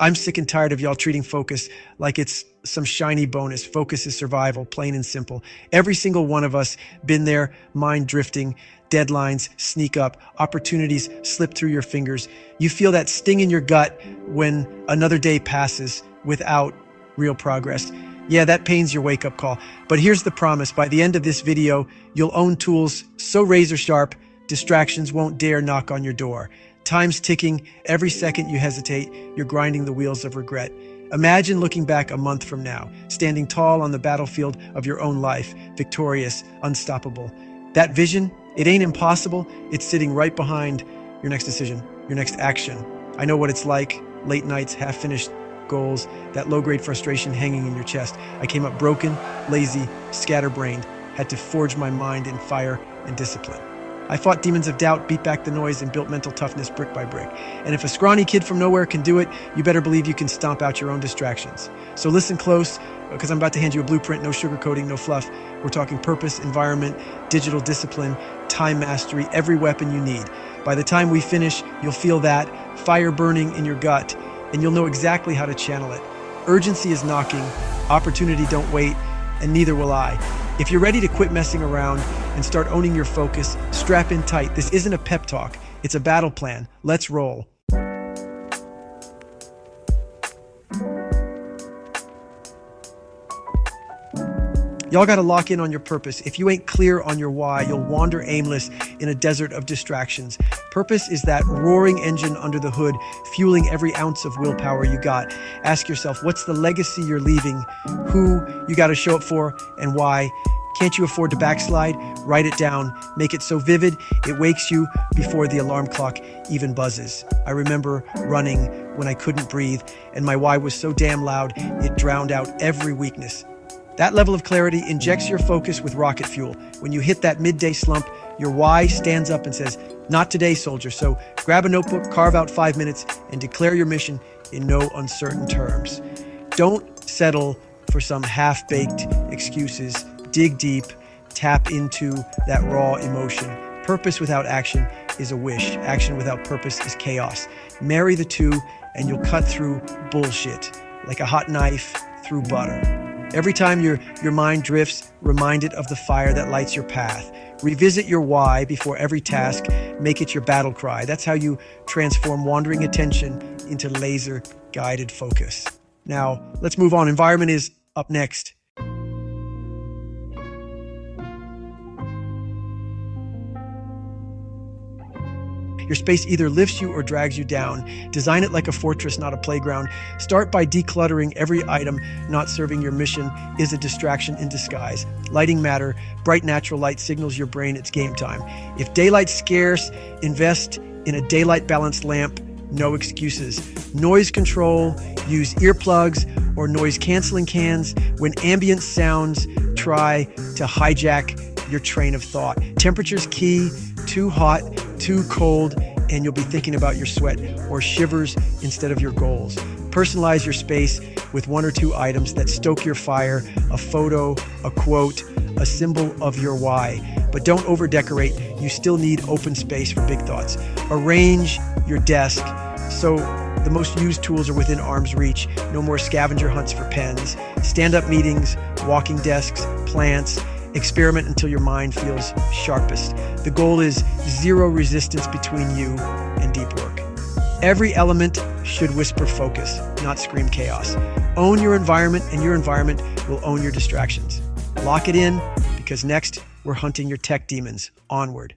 I'm sick and tired of y'all treating focus like it's some shiny bonus. Focus is survival, plain and simple. Every single one of us been there, mind drifting, deadlines sneak up, opportunities slip through your fingers. You feel that sting in your gut when another day passes without real progress. Yeah, that pain's your wake-up call. But here's the promise. By the end of this video, you'll own tools so razor sharp, distractions won't dare knock on your door. Time's ticking. Every second you hesitate, you're grinding the wheels of regret. Imagine looking back a month from now, standing tall on the battlefield of your own life, victorious, unstoppable. That vision, it ain't impossible. It's sitting right behind your next decision, your next action. I know what it's like. Late nights, half-finished goals, that low-grade frustration hanging in your chest. I came up broken, lazy, scatterbrained, had to forge my mind in fire and discipline. I fought demons of doubt, beat back the noise, and built mental toughness brick by brick. And if a scrawny kid from nowhere can do it, you better believe you can stomp out your own distractions. So listen close, because I'm about to hand you a blueprint, no sugarcoating, no fluff. We're talking purpose, environment, digital discipline, time mastery, every weapon you need. By the time we finish, you'll feel that fire burning in your gut, and you'll know exactly how to channel it. Urgency is knocking, opportunity don't wait, and neither will I. If you're ready to quit messing around and start owning your focus, strap in tight. This isn't a pep talk, it's a battle plan. Let's roll. Y'all gotta lock in on your purpose. If you ain't clear on your why, you'll wander aimless in a desert of distractions. Purpose is that roaring engine under the hood, fueling every ounce of willpower you got. Ask yourself, what's the legacy you're leaving? Who you gotta show up for and why? Can't you afford to backslide? Write it down. Make it so vivid, it wakes you before the alarm clock even buzzes. I remember running when I couldn't breathe, and my why was so damn loud, it drowned out every weakness. That level of clarity injects your focus with rocket fuel. When you hit that midday slump, your why stands up and says, not today, soldier. So grab a notebook, carve out 5 minutes, and declare your mission in no uncertain terms. Don't settle for some half-baked excuses. Dig deep, tap into that raw emotion. Purpose without action is a wish. Action without purpose is chaos. Marry the two, and you'll cut through bullshit like a hot knife through butter. Every time your mind drifts, remind it of the fire that lights your path. Revisit your why before every task. Make it your battle cry. That's how you transform wandering attention into laser-guided focus. Now, let's move on. Environment is up next. Your space either lifts you or drags you down. Design it like a fortress, not a playground. Start by decluttering every item not serving your mission is a distraction in disguise. Lighting matter. Bright natural light signals your brain it's game time. If daylight's scarce, invest in a daylight balanced lamp. No excuses. Noise control. Use earplugs or noise canceling cans when ambient sounds try to hijack your train of thought. Temperature's key. Too hot, too cold, and you'll be thinking about your sweat or shivers instead of your goals. Personalize your space with 1 or 2 items that stoke your fire, a photo, a quote, a symbol of your why. But don't over-decorate. You still need open space for big thoughts. Arrange your desk so the most used tools are within arm's reach. No more scavenger hunts for pens. Stand-up meetings, walking desks, plants. Experiment until your mind feels sharpest. The goal is zero resistance between you and deep work. Every element should whisper focus, not scream chaos. Own your environment, and your environment will own your distractions. Lock it in, because next we're hunting your tech demons. Onward.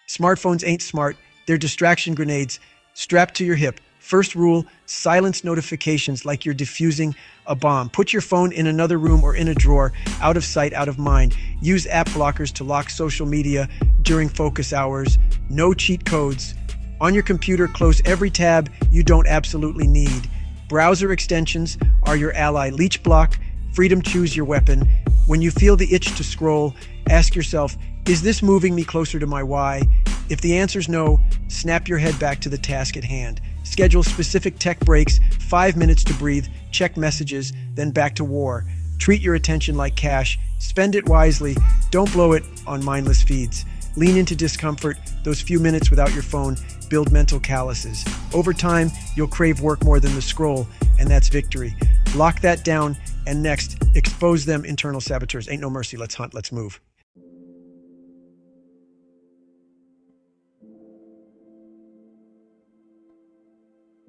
Smartphones ain't smart. They're distraction grenades strapped to your hip. First rule, silence notifications like you're defusing a bomb. Put your phone in another room or in a drawer, out of sight, out of mind. Use app blockers to lock social media during focus hours. No cheat codes. On your computer, close every tab you don't absolutely need. Browser extensions are your ally. Leech block, freedom choose your weapon. When you feel the itch to scroll, ask yourself, is this moving me closer to my why? If the answer's no, snap your head back to the task at hand. Schedule specific tech breaks, 5 minutes to breathe, check messages, then back to war. Treat your attention like cash. Spend it wisely. Don't blow it on mindless feeds. Lean into discomfort. Those few minutes without your phone build mental calluses. Over time, you'll crave work more than the scroll, and that's victory. Lock that down, and next, expose them internal saboteurs. Ain't no mercy. Let's hunt. Let's move.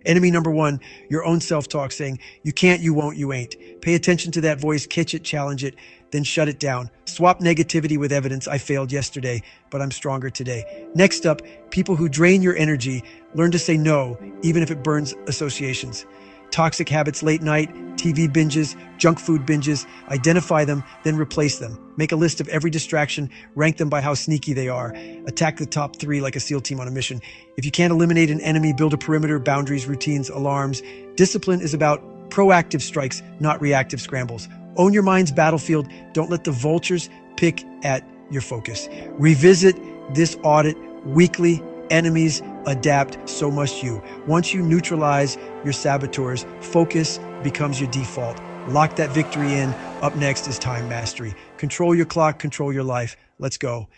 Enemy number one, your own self-talk saying, you can't, you won't, you ain't. Pay attention to that voice, catch it, challenge it, then shut it down. Swap negativity with evidence. I failed yesterday, but I'm stronger today. Next up, people who drain your energy. Learn to say no, even if it burns associations. Toxic habits, late night, TV binges, junk food binges. Identify them, then replace them. Make a list of every distraction, rank them by how sneaky they are. Attack the top 3 like a SEAL team on a mission. If you can't eliminate an enemy, build a perimeter, boundaries, routines, alarms. Discipline is about proactive strikes, not reactive scrambles. Own your mind's battlefield. Don't let the vultures pick at your focus. Revisit this audit weekly. Enemies adapt, so must you. Once you neutralize your saboteurs, focus becomes your default. Lock that victory in. Up next is time mastery. Control your clock, control your life. Let's go.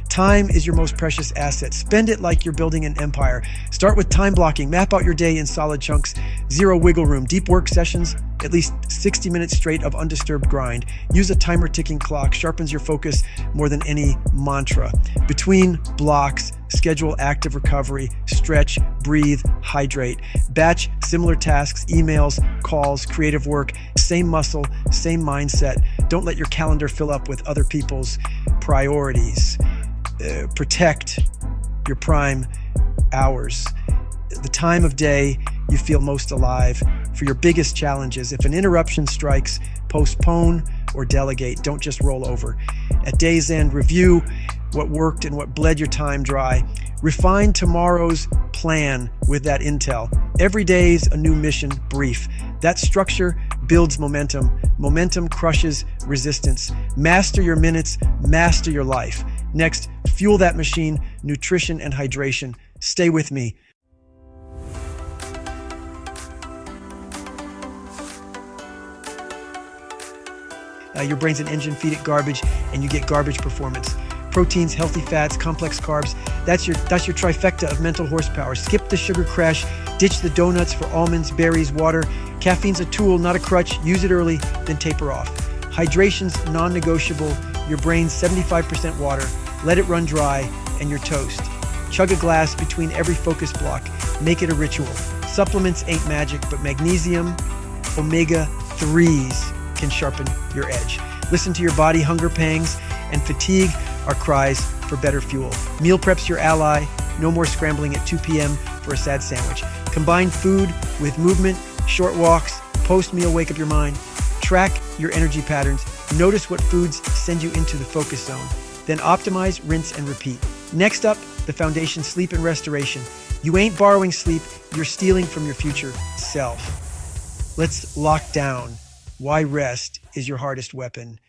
Time is your most precious asset. Spend it like you're building an empire. Start with time blocking. Map out your day in solid chunks. Zero wiggle room. Deep work sessions, at least 60 minutes straight of undisturbed grind. Use a timer ticking clock. Sharpens your focus more than any mantra. Between blocks, schedule active recovery. Stretch, breathe, hydrate. Batch similar tasks, emails, calls, creative work. Same muscle, same mindset. Don't let your calendar fill up with other people's priorities. Protect your prime hours, the time of day you feel most alive for your biggest challenges. If an interruption strikes, postpone or delegate. Don't just roll over. At day's end, review what worked and what bled your time dry. Refine tomorrow's plan with that intel. Every day's a new mission brief. That structure builds momentum. Momentum crushes resistance. Master your minutes, master your life. Next, fuel that machine, nutrition and hydration. Stay with me. Your brain's an engine, feed it garbage, and you get garbage performance. Proteins, healthy fats, complex carbs. That's your trifecta of mental horsepower. Skip the sugar crash, ditch the donuts for almonds, berries, water. Caffeine's a tool, not a crutch. Use it early, then taper off. Hydration's non-negotiable. Your brain's 75% water. Let it run dry, and you're toast. Chug a glass between every focus block. Make it a ritual. Supplements ain't magic, but magnesium, omega-3s can sharpen your edge. Listen to your body. Hunger pangs and fatigue are cries for better fuel. Meal prep's your ally. No more scrambling at 2 p.m. for a sad sandwich. Combine food with movement, short walks, post-meal wake up your mind. Track your energy patterns. Notice what foods send you into the focus zone. Then optimize, rinse, and repeat. Next up, the foundation, sleep and restoration. You ain't borrowing sleep, you're stealing from your future self. Let's lock down why rest is your hardest weapon.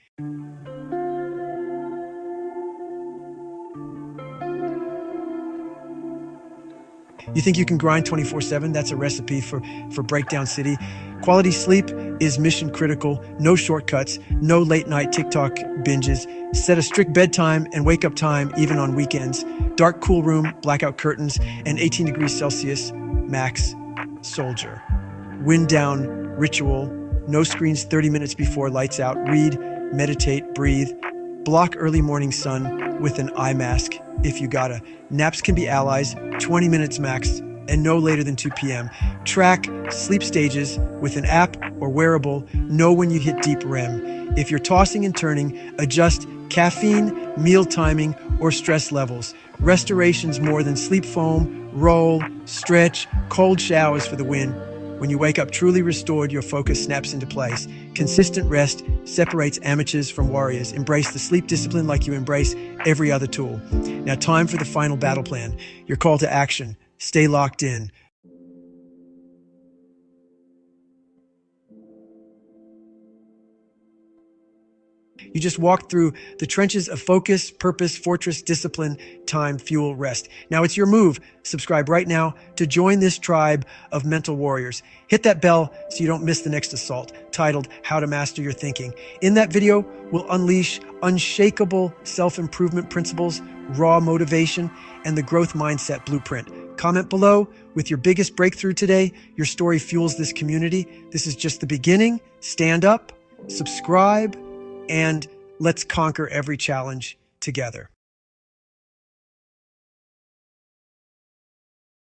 You think you can grind 24/7? That's a recipe for Breakdown City. Quality sleep is mission critical. No shortcuts, no late night TikTok binges. Set a strict bedtime and wake up time even on weekends. Dark, cool room, blackout curtains, and 18 degrees Celsius max soldier. Wind down ritual. No screens 30 minutes before lights out. Read, meditate, breathe. Block early morning sun with an eye mask if you gotta. Naps can be allies, 20 minutes max, and no later than 2 p.m. Track sleep stages with an app or wearable. Know when you hit deep REM. If you're tossing and turning, adjust caffeine, meal timing, or stress levels. Restoration's more than sleep foam, roll, stretch, cold showers for the win. When you wake up truly restored, your focus snaps into place. Consistent rest separates amateurs from warriors. Embrace the sleep discipline like you embrace every other tool. Now, time for the final battle plan. Your call to action. Stay locked in. You just walked through the trenches of focus, purpose, fortress, discipline, time, fuel, rest. Now it's your move. Subscribe right now to join this tribe of mental warriors. Hit that bell so you don't miss the next assault, titled How to Master Your Thinking. In that video, we'll unleash unshakable self-improvement principles, raw motivation, and the growth mindset blueprint. Comment below with your biggest breakthrough today. Your story fuels this community. This is just the beginning. Stand up, subscribe, and let's conquer every challenge together.